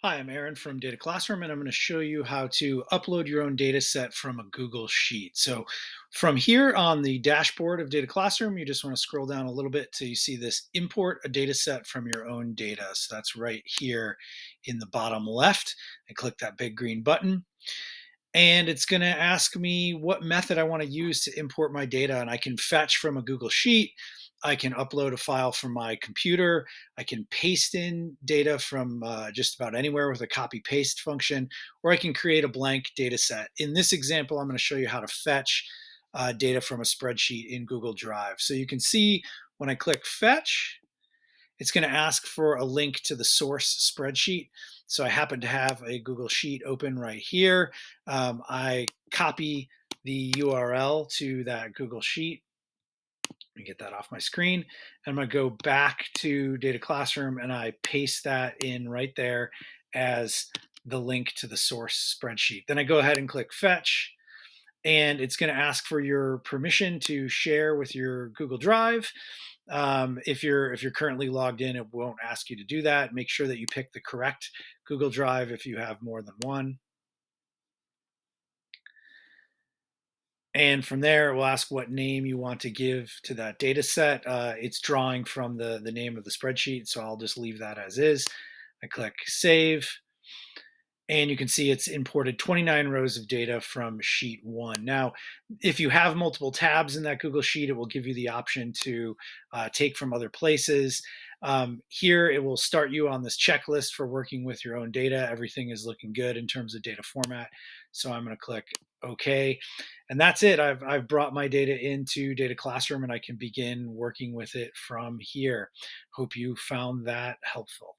Hi, I'm Aaron from DataClassroom, and I'm going to show you how to upload your own data set from a Google Sheet. So from here on the dashboard of DataClassroom, you just want to scroll down a little bit till you see this import a data set from your own data. So that's right here in the bottom left. I click that big green button, and it's going to ask me what method I want to use to import my data. And I can fetch from a Google Sheet. I can upload a file from my computer. I can paste in data from just about anywhere with a copy paste function, or I can create a blank data set. In this example, I'm going to show you how to fetch data from a spreadsheet in Google Drive. So you can see when I click fetch, it's going to ask for a link to the source spreadsheet. So I happen to have a Google Sheet open right here. I copy the URL to that Google Sheet. Let me get that off my screen. And I'm going to go back to Data Classroom and I paste that in right there as the link to the source spreadsheet. Then I go ahead and click fetch, and it's going to ask for your permission to share with your Google Drive. If you're currently logged in, it won't ask you to do that. Make sure that you pick the correct Google Drive if you have more than one. And from there, it will ask what name you want to give to that data set. It's drawing from the name of the spreadsheet, so I'll just leave that as is. I click save, and you can see it's imported 29 rows of data from sheet one. Now, if you have multiple tabs in that Google Sheet, it will give you the option to take from other places. Here, it will start you on this checklist for working with your own data. Everything is looking good in terms of data format. So I'm going to click OK. And that's it. I've brought my data into Data Classroom and I can begin working with it from here. Hope you found that helpful.